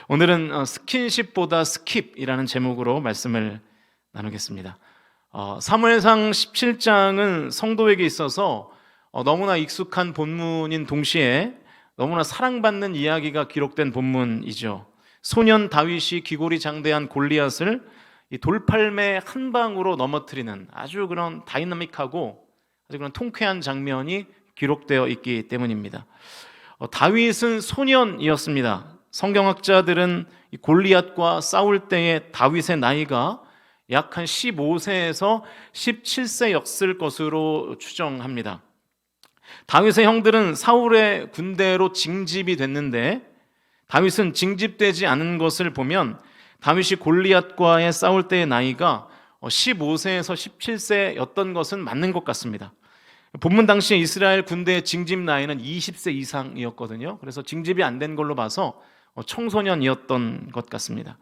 오늘은 스킨십보다 스킵이라는 제목으로 말씀을 나누겠습니다. 사무엘상 17장은 성도에게 있어서 너무나 익숙한 본문인 동시에 너무나 사랑받는 이야기가 기록된 본문이죠. 소년 다윗이 기골이 장대한 골리앗을 이 돌팔매 한 방으로 넘어뜨리는 아주 그런 다이나믹하고 아주 그런 통쾌한 장면이 기록되어 있기 때문입니다. 다윗은 소년이었습니다. 성경학자들은 골리앗과 싸울 때의 다윗의 나이가 약 한 15세에서 17세였을 것으로 추정합니다. 다윗의 형들은 사울의 군대로 징집이 됐는데 다윗은 징집되지 않은 것을 보면 다윗이 골리앗과의 싸울 때의 나이가 15세에서 17세였던 것은 맞는 것 같습니다. 본문 당시에 이스라엘 군대의 징집 나이는 20세 이상이었거든요. 그래서 징집이 안 된 걸로 봐서 청소년이었던 것 같습니다.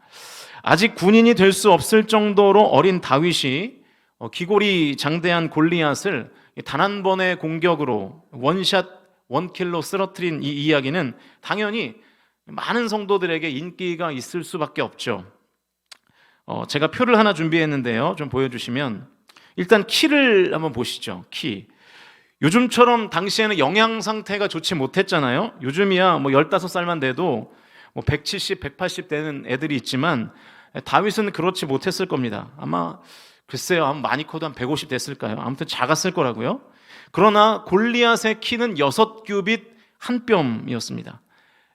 아직 군인이 될 수 없을 정도로 어린 다윗이 기골이 장대한 골리앗을 단 한 번의 공격으로 원샷 원킬로 쓰러뜨린 이 이야기는 당연히 많은 성도들에게 인기가 있을 수밖에 없죠. 제가 표를 하나 준비했는데요. 좀 보여주시면 일단 키를 한번 보시죠. 키. 요즘처럼 당시에는 영양 상태가 좋지 못했잖아요. 요즘이야 뭐 15살만 돼도 뭐 170, 180 되는 애들이 있지만 다윗은 그렇지 못했을 겁니다. 아마 글쎄요, 아마 많이 커도 한 150 됐을까요? 아무튼 작았을 거라고요. 그러나 골리앗의 키는 6규빗 한 뼘이었습니다.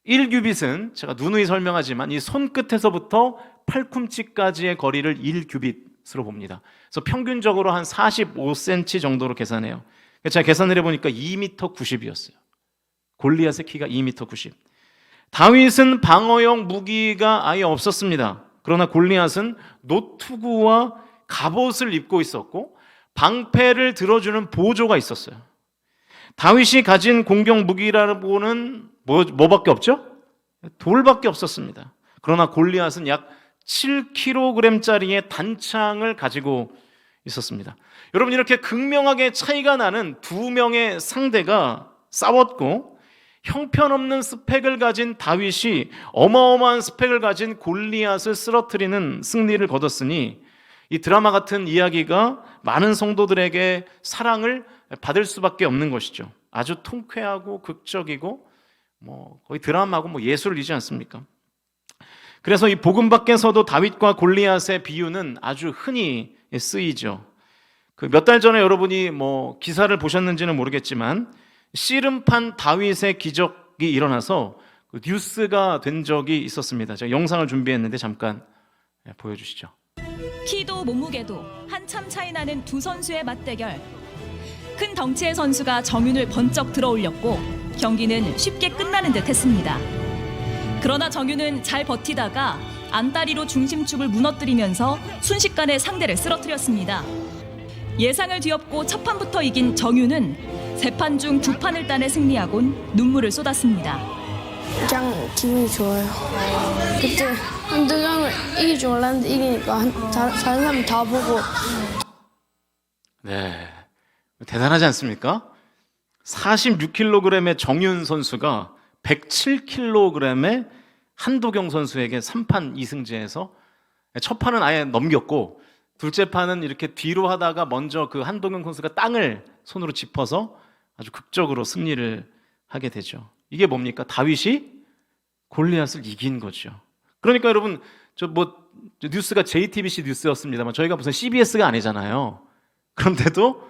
1규빗은 제가 누누이 설명하지만 이 손끝에서부터 팔꿈치까지의 거리를 1규빗으로 봅니다. 그래서 평균적으로 한 45cm 정도로 계산해요. 제가 계산을 해보니까 2m 90이었어요. 골리앗의 키가 2m 90. 다윗은 방어용 무기가 아예 없었습니다. 그러나 골리앗은 노투구와 갑옷을 입고 있었고 방패를 들어주는 보조가 있었어요. 다윗이 가진 공격 무기라고는 뭐밖에 없죠? 돌밖에 없었습니다. 그러나 골리앗은 약 7kg짜리의 단창을 가지고 있었습니다. 여러분, 이렇게 극명하게 차이가 나는 두 명의 상대가 싸웠고 형편없는 스펙을 가진 다윗이 어마어마한 스펙을 가진 골리앗을 쓰러뜨리는 승리를 거뒀으니 이 드라마 같은 이야기가 많은 성도들에게 사랑을 받을 수밖에 없는 것이죠. 아주 통쾌하고 극적이고 거의 드라마고 예술이지 않습니까? 그래서 이 복음 밖에서도 다윗과 골리앗의 비유는 아주 흔히 쓰이죠. 몇 달 전에 여러분이 기사를 보셨는지는 모르겠지만 씨름판 다윗의 기적이 일어나서 뉴스가 된 적이 있었습니다. 제가 영상을 준비했는데 잠깐 보여주시죠. 키도 몸무게도 한참 차이 나는 두 선수의 맞대결. 큰 덩치의 선수가 정윤을 번쩍 들어올렸고 경기는 쉽게 끝나는 듯 했습니다. 그러나 정윤은 잘 버티다가 안다리로 중심축을 무너뜨리면서 순식간에 상대를 쓰러뜨렸습니다. 예상을 뒤엎고 첫 판부터 이긴 정윤은 세 판 중 두 판을 따내 승리하곤 눈물을 쏟았습니다. 그냥 기분이 좋아요. 그때 한두 명을 이길 줄 몰랐는데 이기니까 다른 사람 다 보고. 네, 대단하지 않습니까? 46kg의 정윤 선수가 107kg의 한도경 선수에게 3판 2승제해서 첫 판은 아예 넘겼고 둘째 판은 이렇게 뒤로 하다가 먼저 그 한동경 선수가 땅을 손으로 짚어서 아주 극적으로 승리를 하게 되죠. 이게 뭡니까? 다윗이 골리앗을 이긴 거죠. 그러니까 여러분, 뉴스가 JTBC 뉴스였습니다만 저희가 무슨 CBS가 아니잖아요. 그런데도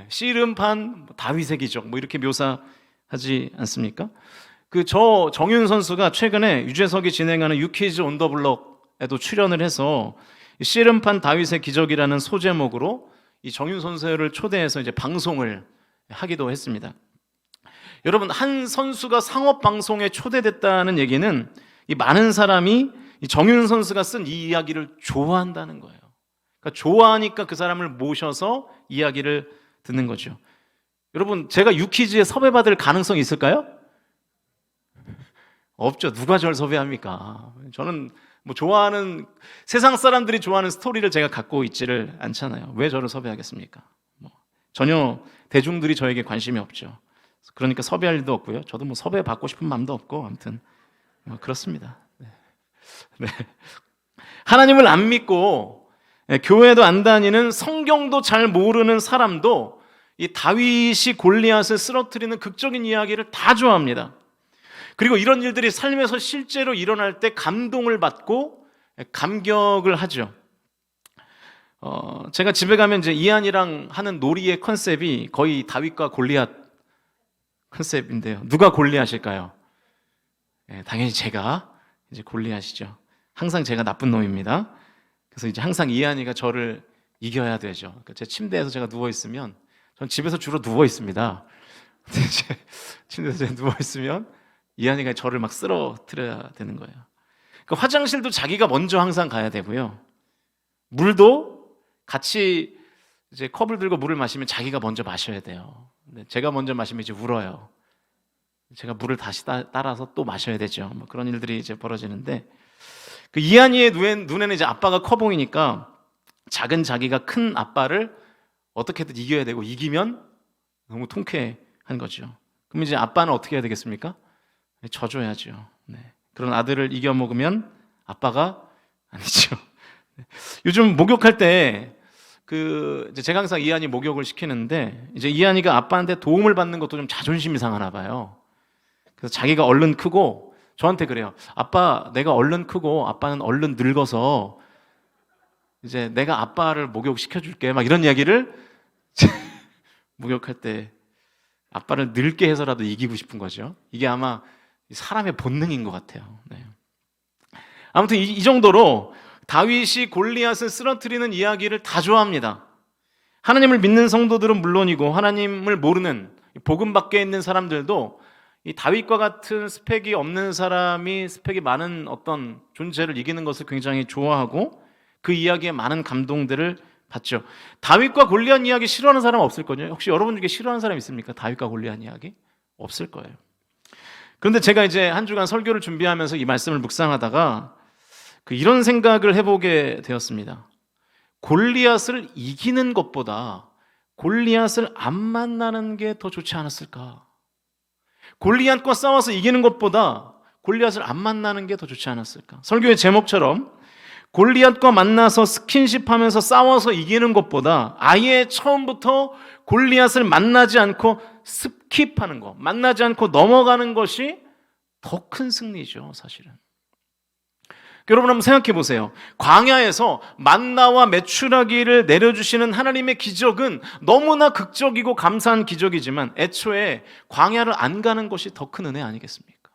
씨름판 다윗의 기적 이렇게 묘사하지 않습니까? 정윤 선수가 최근에 유재석이 진행하는 유퀴즈 온 더 블럭에도 출연을 해서 씨름판 다윗의 기적이라는 소제목으로 이 정윤 선수를 초대해서 이제 방송을 하기도 했습니다. 여러분, 한 선수가 상업 방송에 초대됐다는 얘기는 이 많은 사람이 이 정윤 선수가 쓴 이 이야기를 좋아한다는 거예요. 그러니까 좋아하니까 그 사람을 모셔서 이야기를 듣는 거죠. 여러분, 제가 유퀴즈에 섭외받을 가능성이 있을까요? 없죠. 누가 저를 섭외합니까? 저는 좋아하는 세상 사람들이 좋아하는 스토리를 제가 갖고 있지를 않잖아요. 왜 저를 섭외하겠습니까? 전혀 대중들이 저에게 관심이 없죠. 그러니까 섭외할 일도 없고요. 저도 섭외 받고 싶은 마음도 없고 아무튼 그렇습니다. 네. 네. 하나님을 안 믿고 교회도 안 다니는 성경도 잘 모르는 사람도 이 다윗이 골리앗을 쓰러뜨리는 극적인 이야기를 다 좋아합니다. 그리고 이런 일들이 삶에서 실제로 일어날 때 감동을 받고 감격을 하죠. 제가 집에 가면 이제 이한이랑 하는 놀이의 컨셉이 거의 다윗과 골리앗 컨셉인데요. 누가 골리앗일까요? 당연히 제가 이제 골리앗이죠. 항상 제가 나쁜 놈입니다. 그래서 이제 항상 이한이가 저를 이겨야 되죠. 그러니까 제 침대에서 제가 누워 있으면, 전 집에서 주로 누워 있습니다. 제 침대에서 제가 누워 있으면 이한이가 저를 막 쓰러뜨려야 되는 거예요. 그러니까 화장실도 자기가 먼저 항상 가야 되고요. 물도 같이 이제 컵을 들고 물을 마시면 자기가 먼저 마셔야 돼요. 근데 제가 먼저 마시면 이제 울어요. 제가 물을 다시 따라서 또 마셔야 되죠. 뭐 그런 일들이 이제 벌어지는데, 그 이한이의 눈에는 이제 아빠가 커 보이니까 작은 자기가 큰 아빠를 어떻게든 이겨야 되고, 이기면 너무 통쾌한 거죠. 그럼 이제 아빠는 어떻게 해야 되겠습니까? 져줘야죠. 네. 그런 아들을 이겨 먹으면 아빠가 아니죠. 요즘 목욕할 때 이제 제가 항상 이한이 목욕을 시키는데, 이제 이한이가 아빠한테 도움을 받는 것도 좀 자존심이 상하나 봐요. 그래서 자기가 얼른 크고 저한테 그래요. 아빠, 내가 얼른 크고 아빠는 얼른 늙어서 이제 내가 아빠를 목욕시켜줄게. 막 이런 이야기를 목욕할 때 아빠를 늙게 해서라도 이기고 싶은 거죠. 이게 아마 사람의 본능인 것 같아요. 네. 아무튼 이 정도로 다윗이 골리앗을 쓰러뜨리는 이야기를 다 좋아합니다. 하나님을 믿는 성도들은 물론이고 하나님을 모르는 복음 밖에 있는 사람들도 이 다윗과 같은 스펙이 없는 사람이 스펙이 많은 어떤 존재를 이기는 것을 굉장히 좋아하고 그 이야기에 많은 감동들을 받죠. 다윗과 골리앗 이야기 싫어하는 사람 없을 거예요. 혹시 여러분 중에 싫어하는 사람 있습니까? 다윗과 골리앗 이야기? 없을 거예요. 그런데 제가 이제 한 주간 설교를 준비하면서 이 말씀을 묵상하다가 이런 생각을 해보게 되었습니다. 골리앗을 이기는 것보다 골리앗을 안 만나는 게 더 좋지 않았을까? 골리앗과 싸워서 이기는 것보다 골리앗을 안 만나는 게 더 좋지 않았을까? 설교의 제목처럼 골리앗과 만나서 스킨십하면서 싸워서 이기는 것보다 아예 처음부터 골리앗을 만나지 않고 스킵하는 것, 만나지 않고 넘어가는 것이 더 큰 승리죠, 사실은. 여러분 한번 생각해 보세요. 광야에서 만나와 메추라기를 내려주시는 하나님의 기적은 너무나 극적이고 감사한 기적이지만 애초에 광야를 안 가는 것이 더 큰 은혜 아니겠습니까?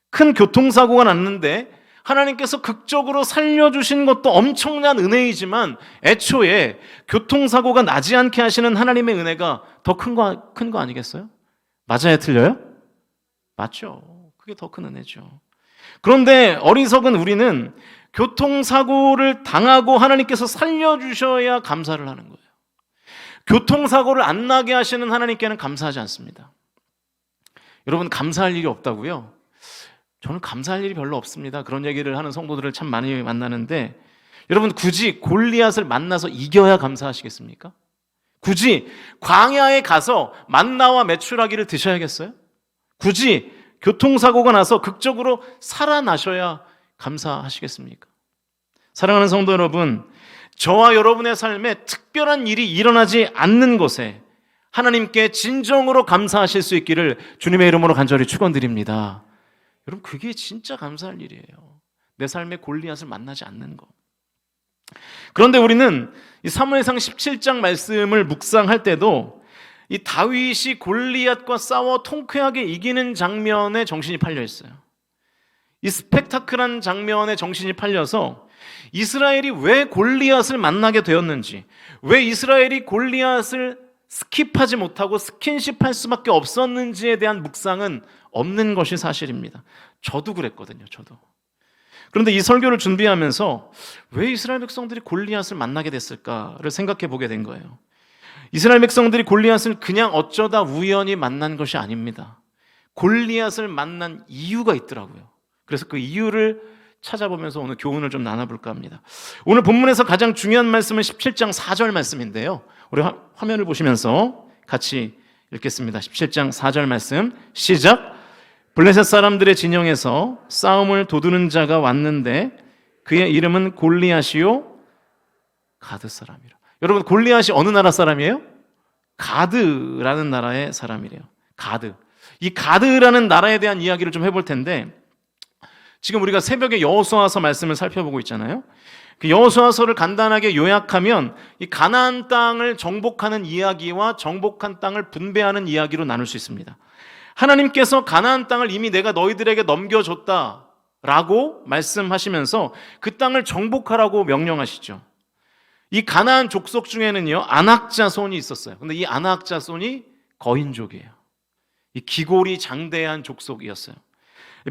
큰 교통사고가 났는데 하나님께서 극적으로 살려주신 것도 엄청난 은혜이지만 애초에 교통사고가 나지 않게 하시는 하나님의 은혜가 더 큰 거 아니겠어요? 맞아요, 틀려요? 맞죠. 그게 더 큰 은혜죠. 그런데 어리석은 우리는 교통사고를 당하고 하나님께서 살려주셔야 감사를 하는 거예요. 교통사고를 안 나게 하시는 하나님께는 감사하지 않습니다. 여러분, 감사할 일이 없다고요? 저는 감사할 일이 별로 없습니다. 그런 얘기를 하는 성도들을 참 많이 만나는데, 여러분 굳이 골리앗을 만나서 이겨야 감사하시겠습니까? 굳이 광야에 가서 만나와 메추라기를 드셔야겠어요? 굳이 교통사고가 나서 극적으로 살아나셔야 감사하시겠습니까? 사랑하는 성도 여러분, 저와 여러분의 삶에 특별한 일이 일어나지 않는 것에 하나님께 진정으로 감사하실 수 있기를 주님의 이름으로 간절히 축원드립니다. 여러분, 그게 진짜 감사할 일이에요. 내 삶의 골리앗을 만나지 않는 것. 그런데 우리는 이 사무엘상 17장 말씀을 묵상할 때도 이 다윗이 골리앗과 싸워 통쾌하게 이기는 장면에 정신이 팔려 있어요. 이 스펙타클한 장면에 정신이 팔려서 이스라엘이 왜 골리앗을 만나게 되었는지, 왜 이스라엘이 골리앗을 스킵하지 못하고 스킨십할 수밖에 없었는지에 대한 묵상은 없는 것이 사실입니다. 저도 그랬거든요. 저도. 그런데 이 설교를 준비하면서 왜 이스라엘 백성들이 골리앗을 만나게 됐을까를 생각해 보게 된 거예요. 이스라엘 백성들이 골리앗을 그냥 어쩌다 우연히 만난 것이 아닙니다. 골리앗을 만난 이유가 있더라고요. 그래서 그 이유를 찾아보면서 오늘 교훈을 좀 나눠볼까 합니다. 오늘 본문에서 가장 중요한 말씀은 17장 4절 말씀인데요. 우리 화면을 보시면서 같이 읽겠습니다. 17장 4절 말씀 시작. 블레셋 사람들의 진영에서 싸움을 도두는 자가 왔는데 그의 이름은 골리앗이요 가드 사람이라. 여러분, 골리앗이 어느 나라 사람이에요? 가드라는 나라의 사람이래요. 가드. 이 가드라는 나라에 대한 이야기를 좀 해볼 텐데, 지금 우리가 새벽에 여호수아서 말씀을 살펴보고 있잖아요. 그 여호수아서를 간단하게 요약하면 이 가나안 땅을 정복하는 이야기와 정복한 땅을 분배하는 이야기로 나눌 수 있습니다. 하나님께서 가나안 땅을 이미 내가 너희들에게 넘겨줬다라고 말씀하시면서 그 땅을 정복하라고 명령하시죠. 이 가나안 족속 중에는요, 아낙 자손이 있었어요. 근데 이 아낙 자손이 거인족이에요. 이 기골이 장대한 족속이었어요.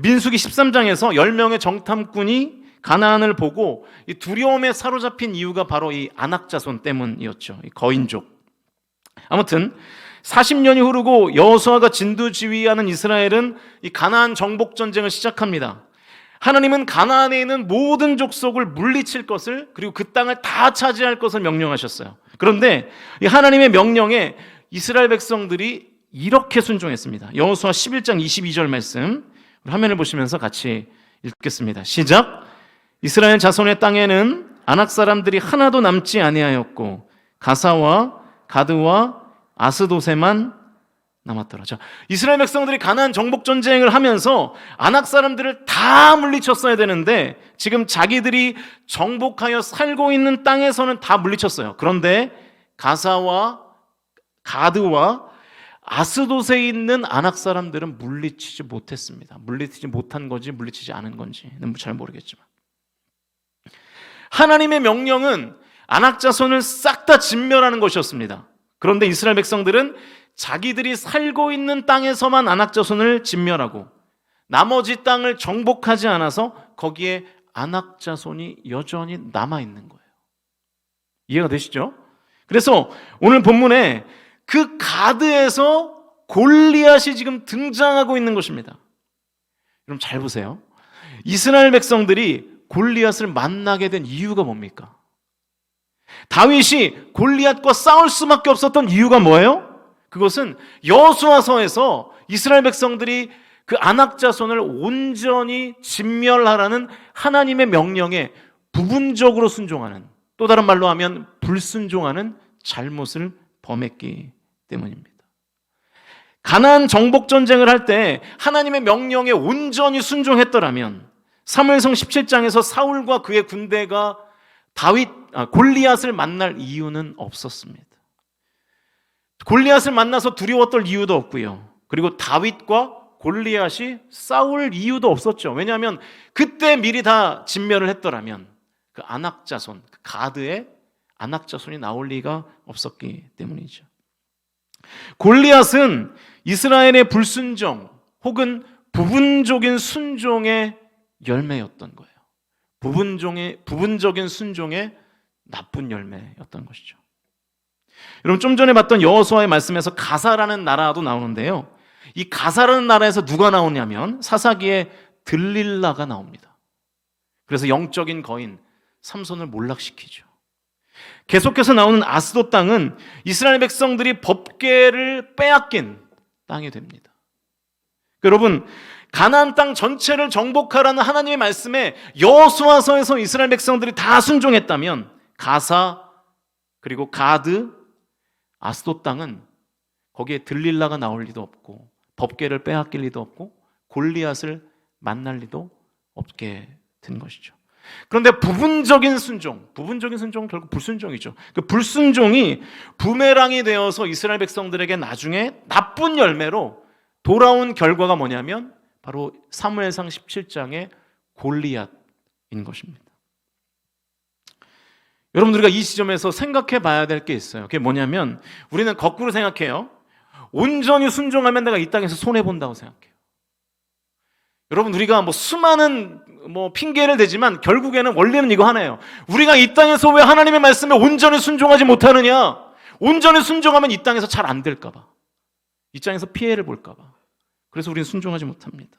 민수기 13장에서 10명의 정탐꾼이 가나안을 보고 이 두려움에 사로잡힌 이유가 바로 이 아낙 자손 때문이었죠. 이 거인족. 아무튼 40년이 흐르고 여호수아가 진두지휘하는 이스라엘은 이 가나안 정복 전쟁을 시작합니다. 하나님은 가나안에 있는 모든 족속을 물리칠 것을, 그리고 그 땅을 다 차지할 것을 명령하셨어요. 그런데 이 하나님의 명령에 이스라엘 백성들이 이렇게 순종했습니다. 여호수아 11장 22절 말씀 화면을 보시면서 같이 읽겠습니다. 시작. 이스라엘 자손의 땅에는 아낙 사람들이 하나도 남지 아니하였고 가사와 가드와 아스도세만 남았더라. 자, 이스라엘 백성들이 가나안 정복 전쟁을 하면서 아낙 사람들을 다 물리쳤어야 되는데 지금 자기들이 정복하여 살고 있는 땅에서는 다 물리쳤어요. 그런데 가사와 가드와 아스돗에 있는 아낙 사람들은 물리치지 못했습니다. 물리치지 못한 건지 물리치지 않은 건지는 잘 모르겠지만, 하나님의 명령은 아낙 자손을 싹 다 진멸하는 것이었습니다. 그런데 이스라엘 백성들은 자기들이 살고 있는 땅에서만 아낙 자손을 진멸하고 나머지 땅을 정복하지 않아서 거기에 아낙 자손이 여전히 남아있는 거예요. 이해가 되시죠? 그래서 오늘 본문에 그 가드에서 골리앗이 지금 등장하고 있는 것입니다. 여러분 잘 보세요. 이스라엘 백성들이 골리앗을 만나게 된 이유가 뭡니까? 다윗이 골리앗과 싸울 수밖에 없었던 이유가 뭐예요? 그것은 여호수아서에서 이스라엘 백성들이 그 아낙 자손을 온전히 진멸하라는 하나님의 명령에 부분적으로 순종하는, 또 다른 말로 하면 불순종하는 잘못을 범했기 때문입니다. 가나안 정복 전쟁을 할 때 하나님의 명령에 온전히 순종했더라면 사무엘상 17장에서 사울과 그의 군대가 골리앗을 만날 이유는 없었습니다. 골리앗을 만나서 두려웠던 이유도 없고요. 그리고 다윗과 골리앗이 싸울 이유도 없었죠. 왜냐하면 그때 미리 다 진멸을 했더라면 그 아낙 자손, 그 가드의 아낙 자손이 나올 리가 없었기 때문이죠. 골리앗은 이스라엘의 불순종 혹은 부분적인 순종의 열매였던 거예요. 부분적인 순종의 나쁜 열매였던 것이죠. 여러분 좀 전에 봤던 여호수아의 말씀에서 가사라는 나라도 나오는데요. 이 가사라는 나라에서 누가 나오냐면 사사기에 들릴라가 나옵니다. 그래서 영적인 거인 삼손을 몰락시키죠. 계속해서 나오는 아스돗 땅은 이스라엘 백성들이 법궤를 빼앗긴 땅이 됩니다. 여러분 가나안 땅 전체를 정복하라는 하나님의 말씀에 여호수아서에서 이스라엘 백성들이 다 순종했다면 가사 그리고 가드, 아스돗 땅은 거기에 들릴라가 나올 리도 없고 법궤를 빼앗길 리도 없고 골리앗을 만날 리도 없게 된 것이죠. 그런데 부분적인 순종은 결국 불순종이죠. 그 불순종이 부메랑이 되어서 이스라엘 백성들에게 나중에 나쁜 열매로 돌아온 결과가 뭐냐면 바로 사무엘상 17장의 골리앗인 것입니다. 여러분 우리가 이 지점에서 생각해 봐야 될 게 있어요. 그게 뭐냐면 우리는 거꾸로 생각해요. 온전히 순종하면 내가 이 땅에서 손해본다고 생각해요. 여러분 우리가 수많은 핑계를 대지만 결국에는 원리는 이거 하나예요. 우리가 이 땅에서 왜 하나님의 말씀에 온전히 순종하지 못하느냐? 온전히 순종하면 이 땅에서 잘 안 될까 봐. 이 땅에서 피해를 볼까 봐. 그래서 우리는 순종하지 못합니다.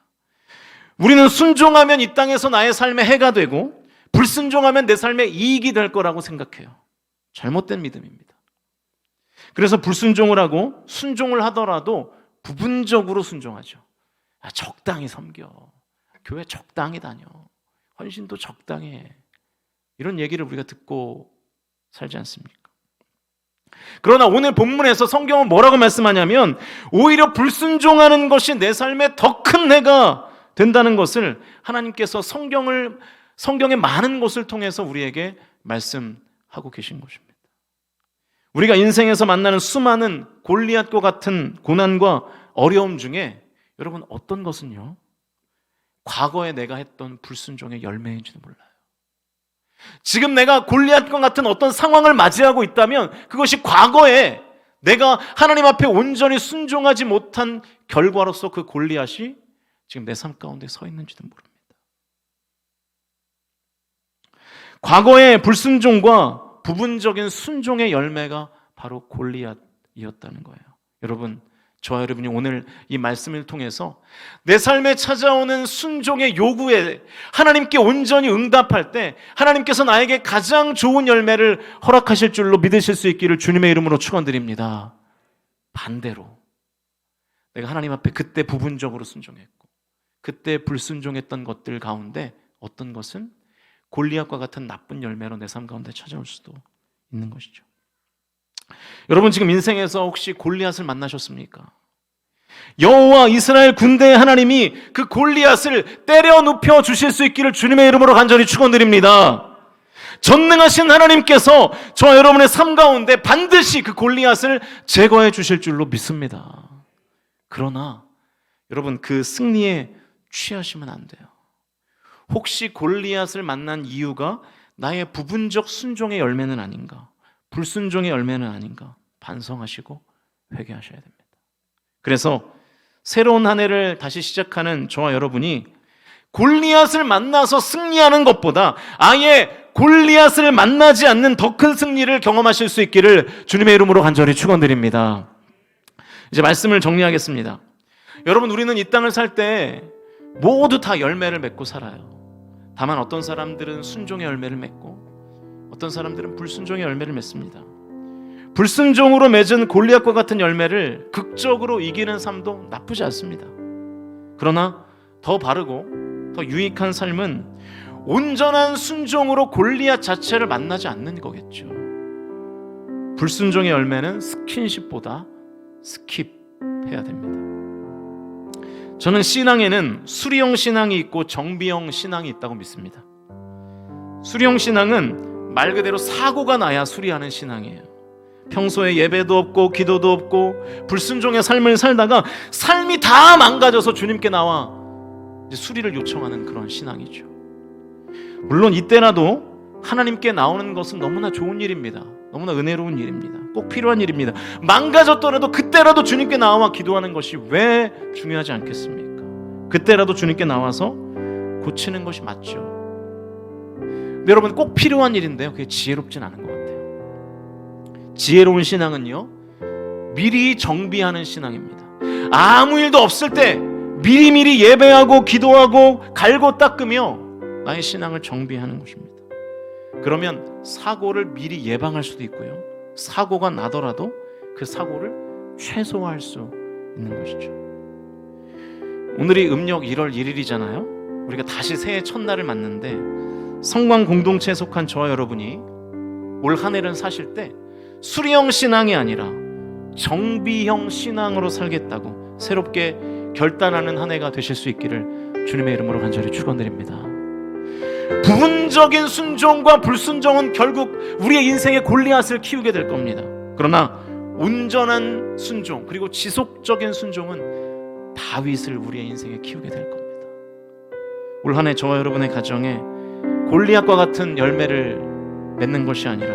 우리는 순종하면 이 땅에서 나의 삶에 해가 되고 불순종하면 내 삶에 이익이 될 거라고 생각해요. 잘못된 믿음입니다. 그래서 불순종을 하고 순종을 하더라도 부분적으로 순종하죠. 적당히 섬겨, 교회 적당히 다녀, 헌신도 적당히 해, 이런 얘기를 우리가 듣고 살지 않습니까? 그러나 오늘 본문에서 성경은 뭐라고 말씀하냐면 오히려 불순종하는 것이 내 삶의 더 큰 해가 된다는 것을 하나님께서 성경의 많은 곳을 통해서 우리에게 말씀하고 계신 것입니다. 우리가 인생에서 만나는 수많은 골리앗과 같은 고난과 어려움 중에 여러분 어떤 것은요, 과거에 내가 했던 불순종의 열매인지도 몰라요. 지금 내가 골리앗과 같은 어떤 상황을 맞이하고 있다면 그것이 과거에 내가 하나님 앞에 온전히 순종하지 못한 결과로서 그 골리앗이 지금 내 삶 가운데 서 있는지도 모릅니다. 과거의 불순종과 부분적인 순종의 열매가 바로 골리앗이었다는 거예요. 여러분, 저와 여러분이 오늘 이 말씀을 통해서 내 삶에 찾아오는 순종의 요구에 하나님께 온전히 응답할 때 하나님께서 나에게 가장 좋은 열매를 허락하실 줄로 믿으실 수 있기를 주님의 이름으로 축원드립니다. 반대로 내가 하나님 앞에 그때 부분적으로 순종했고 그때 불순종했던 것들 가운데 어떤 것은 골리앗과 같은 나쁜 열매로 내 삶 가운데 찾아올 수도 있는 것이죠. 여러분, 지금 인생에서 혹시 골리앗을 만나셨습니까? 여호와 이스라엘 군대의 하나님이 그 골리앗을 때려 눕혀 주실 수 있기를 주님의 이름으로 간절히 축원드립니다. 전능하신 하나님께서 저와 여러분의 삶 가운데 반드시 그 골리앗을 제거해 주실 줄로 믿습니다. 그러나 여러분, 그 승리에 취하시면 안 돼요. 혹시 골리앗을 만난 이유가 나의 부분적 순종의 열매는 아닌가, 불순종의 열매는 아닌가 반성하시고 회개하셔야 됩니다. 그래서 새로운 한 해를 다시 시작하는 저와 여러분이 골리앗을 만나서 승리하는 것보다 아예 골리앗을 만나지 않는 더 큰 승리를 경험하실 수 있기를 주님의 이름으로 간절히 축원드립니다. 이제 말씀을 정리하겠습니다. 여러분, 우리는 이 땅을 살 때 모두 다 열매를 맺고 살아요. 다만 어떤 사람들은 순종의 열매를 맺고 어떤 사람들은 불순종의 열매를 맺습니다. 불순종으로 맺은 골리앗과 같은 열매를 극적으로 이기는 삶도 나쁘지 않습니다. 그러나 더 바르고 더 유익한 삶은 온전한 순종으로 골리앗 자체를 만나지 않는 거겠죠. 불순종의 열매는 스킨십보다 스킵해야 됩니다. 저는 신앙에는 수리형 신앙이 있고 정비형 신앙이 있다고 믿습니다. 수리형 신앙은 말 그대로 사고가 나야 수리하는 신앙이에요. 평소에 예배도 없고 기도도 없고 불순종의 삶을 살다가 삶이 다 망가져서 주님께 나와 이제 수리를 요청하는 그런 신앙이죠. 물론 이때라도 하나님께 나오는 것은 너무나 좋은 일입니다. 너무나 은혜로운 일입니다. 꼭 필요한 일입니다. 망가졌더라도 그때라도 주님께 나와 기도하는 것이 왜 중요하지 않겠습니까? 그때라도 주님께 나와서 고치는 것이 맞죠. 근데 여러분, 꼭 필요한 일인데요, 그게 지혜롭진 않은 것 같아요. 지혜로운 신앙은요, 미리 정비하는 신앙입니다. 아무 일도 없을 때 미리미리 예배하고 기도하고 갈고 닦으며 나의 신앙을 정비하는 것입니다. 그러면 사고를 미리 예방할 수도 있고요, 사고가 나더라도 그 사고를 최소화할 수 있는 것이죠. 오늘이 음력 1월 1일이잖아요. 우리가 다시 새해 첫날을 맞는데 성광 공동체에 속한 저와 여러분이 올 한 해를 사실 때 수리형 신앙이 아니라 정비형 신앙으로 살겠다고 새롭게 결단하는 한 해가 되실 수 있기를 주님의 이름으로 간절히 축원드립니다. 부분적인 순종과 불순종은 결국 우리의 인생의 골리앗을 키우게 될 겁니다. 그러나 온전한 순종 그리고 지속적인 순종은 다윗을 우리의 인생에 키우게 될 겁니다. 올 한 해 저와 여러분의 가정에 골리앗과 같은 열매를 맺는 것이 아니라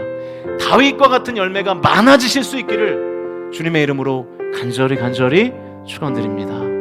다윗과 같은 열매가 많아지실 수 있기를 주님의 이름으로 간절히 축원드립니다.